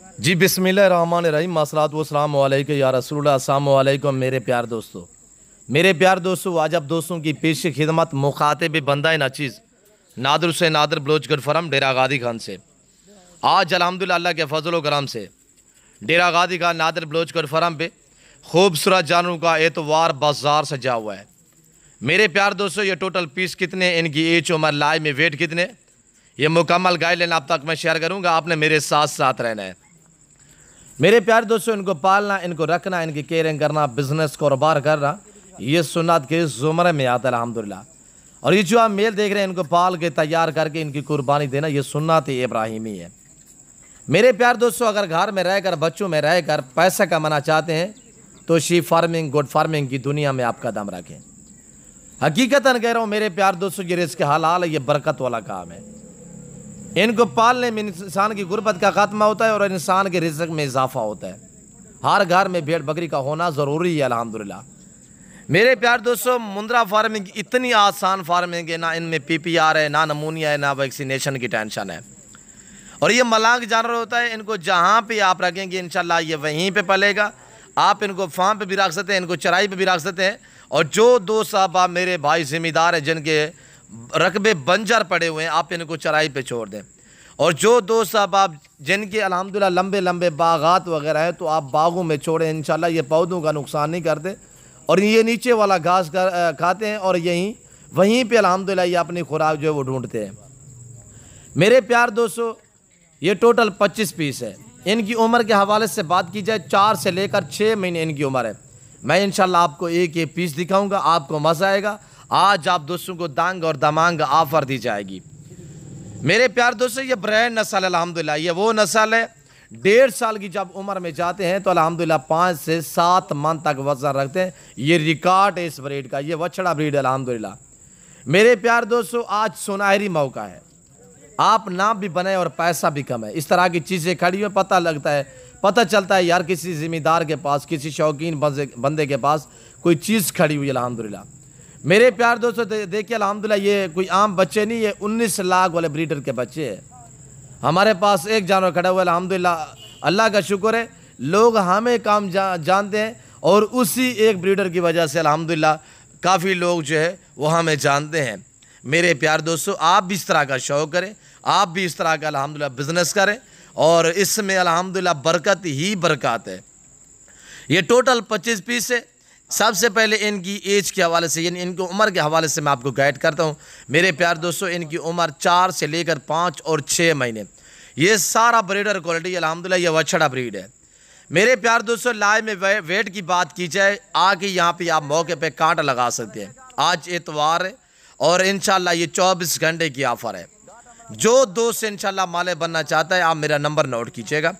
जी बिस्मिल्लाहिर्रहमानिर्रहीम मस्सलातु वस्सलामु अलैका या रसूलुल्लाह। अस्सलामु अलैकुम मेरे प्यार दोस्तों, वाजब दोस्तों की पेश खिदमत मुखातिब बंदा नाचीज़ नादर से नादर बलोच गढ़फरम डेरा गादी खान से। आज अल्हम्दुलिल्लाह अल्लाह के फजल करम से डेरा गादी खान नादर बलोच गढ़फरम पे खूबसूरत जानवरों का एतवार बाजार सजा हुआ है। मेरे प्यार दोस्तों, ये टोटल पीस कितने, इनकी एज उम्र लाइव में वेट कितने, ये मुकम्मल गाइडलाइन आप तक मैं शेयर करूँगा। आपने मेरे साथ साथ रहना है। मेरे प्यार दोस्तों, इनको पालना, इनको रखना, इनकी केयरिंग करना, बिजनेस कारोबार करना, ये सुन्नत के ज़ुमरे में आता है अल्हम्दुलिल्लाह। और ये जो आप मेल देख रहे हैं, इनको पाल के तैयार करके इनकी कुर्बानी देना, ये सुन्नत इब्राहिमी है। मेरे प्यार दोस्तों, अगर घर में रहकर, बच्चों में रहकर पैसा कमाना चाहते हैं तो शीप फार्मिंग, गुड फार्मिंग की दुनिया में आप कदम रखें। हकीकतन कह रहा हूँ मेरे प्यार दोस्तों, ये रिज़्क़ हलाल है, ये बरकत वाला काम है। इनको पालने में इंसान की गुर्बत का खात्मा होता है और इंसान के रिज़्क़ में इजाफा होता है। हर घर में भेड़ बकरी का होना ज़रूरी है अल्हम्दुलिल्लाह। मेरे प्यार दोस्तों, मुंद्रा फार्मिंग इतनी आसान फार्मिंग है, ना इनमें PPR है, ना नमूनिया है, ना वैक्सीनेशन की टेंशन है। और ये मलांग जानवर होता है, इनको जहाँ पे आप रखेंगे इंशाल्लाह ये वहीं पे पलेगा। आप इनको फार्म पे भी रख सकते हैं, इनको चराई पे भी रख सकते हैं। और जो दो साहब आप मेरे भाई ज़िम्मेदार हैं जिनके रकबे बंजर पड़े हुए हैं, आप इनको चराई पे छोड़ दें। और जो दो साहब आप जिनके अल्हम्दुलिल्लाह लंबे लंबे बागात वगैरह हैं, तो आप बागों में छोड़ें, इंशाल्लाह ये पौधों का नुकसान नहीं करते। और ये नीचे वाला घास खाते हैं और वहीं पे अल्हम्दुलिल्लाह ये अपनी खुराक जो है वो ढूंढते हैं। मेरे प्यार दोस्तों, ये टोटल 25 पीस है। इनकी उम्र के हवाले से बात की जाए, 4 से लेकर 6 महीने इनकी उम्र है। मैं इंशाल्लाह आपको एक एक पीस दिखाऊंगा, आपको मज़ा आएगा। आज आप दोस्तों को दांग और दमांग ऑफ़र दी जाएगी। मेरे प्यार दोस्तों, ये ब्रांड नस्ल है अल्हम्दुलिल्लाह। ये वो नस्ल है 1.5 साल की जब उम्र में जाते हैं तो अल्हम्दुलिल्लाह 5 से 7 मन तक वजन रखते हैं। ये रिकॉर्ड है इस ब्रीड का, ये वछड़ा ब्रीड है अल्हम्दुलिल्लाह। मेरे प्यार दोस्तों, आज सुनहरी मौका है, आप नाम भी बने और पैसा भी कम है। इस तरह की चीज़ें खड़ी हुई, पता चलता है यार किसी ज़िम्मेदार के पास, किसी शौकीन बंदे के पास कोई चीज़ खड़ी हुई अल्हम्दुलिल्लाह। मेरे प्यार दोस्तों देखिए अल्हम्दुलिल्लाह, ये कोई आम बच्चे नहीं, ये 19 लाख वाले ब्रीडर के बच्चे हैं। हमारे पास एक जानवर खड़ा हुआ है अल्हम्दुलिल्लाह, अल्लाह का शुक्र है। लोग हमें काम जानते हैं और उसी एक ब्रीडर की वजह से अल्हम्दुलिल्लाह काफ़ी लोग जो है वो हमें जानते हैं। मेरे प्यार दोस्तों, आप भी इस तरह का शौक़ करें, आप भी इस तरह का अल्हम्दुलिल्लाह बिज़नेस करें और इसमें अल्हम्दुलिल्लाह बरकत ही बरकत है। ये टोटल 25 पीस है। सबसे पहले इनकी एज के हवाले से, यानी इनकी उम्र के हवाले से मैं आपको गाइड करता हूँ। मेरे प्यार दोस्तों, इनकी उम्र 4 से लेकर 5 और 6 महीने। ये सारा ब्रीडर क्वालिटी अल्हम्दुलिल्लाह, ये वछड़ा ब्रीड है। मेरे प्यार दोस्तों, लाइव में वेट की बात की जाए, आके यहाँ पे आप मौके पे कांटा लगा सकते हैं। आज एतवार है और इंशाल्लाह ये 24 घंटे की ऑफ़र है। जो दोस्त इंशाल्लाह माले बनना चाहता है, आप मेरा नंबर नोट कीजिएगा।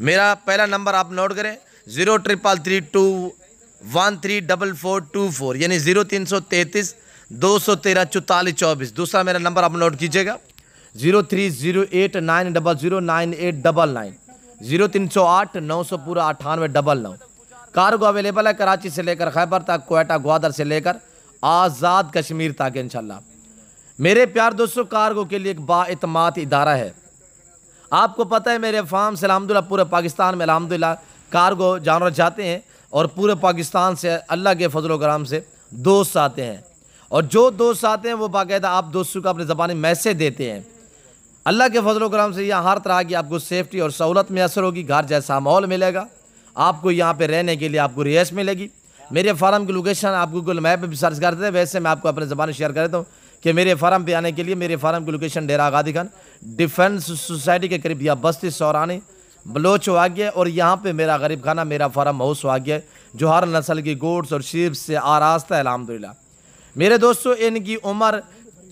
मेरा पहला नंबर आप नोट करें 0332134424, यानी 0333 213 44 24। दूसरा मेरा नंबर आप नोट कीजिएगा 0308900989, 0308 900 पूरा 9899। कार्गो अवेलेबल है कराची से लेकर खैबर तक, क्वेटा ग्वादर से लेकर आज़ाद कश्मीर तक इंशाल्लाह। मेरे प्यार दोस्तों, कार्गो के लिए एक बाएतमाद इदारा है। आपको पता है मेरे फार्म से अल्हम्दुलिल्लाह पूरे पाकिस्तान में अल्हम्दुलिल्लाह कार्गो जानवर जाते हैं और पूरे पाकिस्तान से अल्लाह के फजल करम से दोस्त आते हैं। और जो दोस्त आते हैं वो बाकायदा आप दोस्तों को अपनी ज़बानी मैसेज देते हैं। अल्लाह के फजल करम से यहाँ हर तरह की आपको सेफ्टी और सहूलत मैसर होगी। घर जैसा माहौल मिलेगा आपको, यहाँ पे रहने के लिए आपको रिहाइश मिलेगी। मेरे फार्म की लोकेशन आप गूगल मैप पर भी सर्च करते हैं। वैसे मैं आपको अपनी ज़बानी शेयर कर देता हूँ कि मेरे फार्म पे आने के लिए मेरे फार्म की लोकेशन डेरा गादी खान डिफेंस सोसाइटी के करीब या बस्ती सौरानी बलोच वाक़ है। और यहाँ पे मेरा गरीब खाना, मेरा फार्म हाउस वाक़ है, जो हर नस्ल की गोड्स और शीप से आरास्ता है अल्हम्दुलिल्लाह। मेरे दोस्तों, इनकी उम्र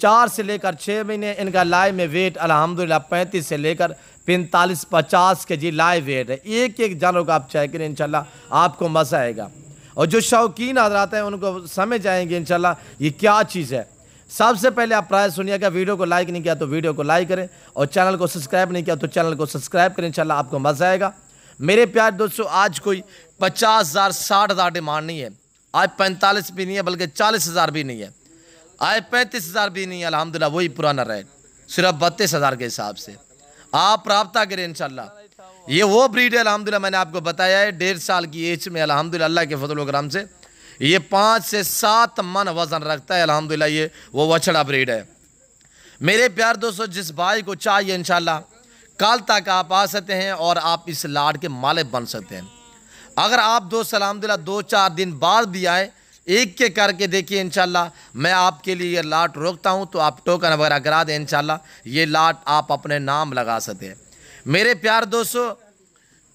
4 से लेकर 6 महीने। इनका लाइव में वेट अल्हम्दुलिल्लाह 35 से लेकर 45-50 kg लाइव वेट है। एक एक जानवर को आप चेक करें, इंशाल्लाह आपको मज़ा आएगा। और जो शौकीन हज़रात हैं उनको समझ आएंगे इंशाल्लाह ये क्या चीज़ है। सबसे पहले आप प्राइस सुनिएगा। वीडियो को लाइक नहीं किया तो वीडियो को लाइक करें और चैनल को सब्सक्राइब नहीं किया तो चैनल को सब्सक्राइब करें, इंशाल्लाह आपको मज़ा आएगा। मेरे प्यार दोस्तों, आज कोई 50,000 60,000 डिमांड नहीं है। आज 45 भी नहीं है, बल्कि 40,000 भी नहीं है, आज 35,000 भी नहीं है। अल्हम्दुलिल्लाह वही पुराना रेट, सिर्फ 32,000 के हिसाब से आप रब्ता करें इंशाल्लाह। ये वो ब्रीड है अल्हम्दुलिल्लाह, मैंने आपको बताया है 1.5 साल की एज में अल्हम्दुलिल्लाह अल्लाह के फजल व करम से ये 5 से 7 मन वजन रखता है अल्हम्दुलिल्लाह। ये वो वछड़ा ब्रीड है। मेरे प्यार दोस्तों, जिस भाई को चाहिए इंशाल्लाह कल तक आप आ सकते हैं और आप इस लाट के मालिक बन सकते हैं। अगर आप दोस्त अल्हम्दुलिल्लाह 2-4 दिन बाद भी आए, एक के करके देखिए इंशाल्लाह मैं आपके लिए ये लाट रोकता हूँ, तो आप टोकन वगैरह करा दें, इंशाल्लाह ये लाट आप अपने नाम लगा सकते हैं। मेरे प्यार दोस्तों,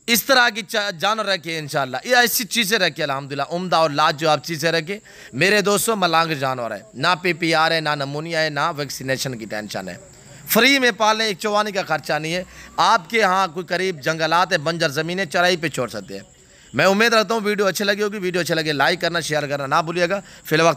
इस तरह की जानवर रखिए इंशाल्लाह, ये ऐसी चीज़ें रखिए अल्हम्दुलिल्लाह उम्दा और लाजवाब चीज़ें रखिए मेरे दोस्तों। मलांग जानवर है, ना PPR है, ना नमूनिया है, ना वैक्सीनेशन की टेंशन है। फ्री में पालने, एक चौवानी का खर्चा नहीं है। आपके यहाँ कोई करीब जंगलात है, बंजर ज़मीनें, चराई पे छोड़ सकते हैं। मैं उम्मीद रखता हूँ वीडियो अच्छी लगी होगी। वीडियो अच्छी लगे लाइक करना, शेयर करना ना भूलिएगा। फिलहाल